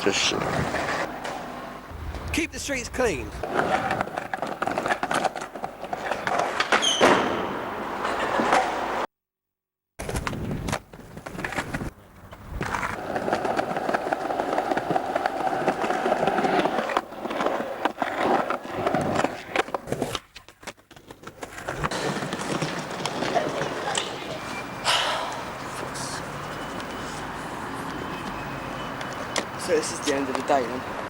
też. Keep the streets clean. So this is the end of the day then?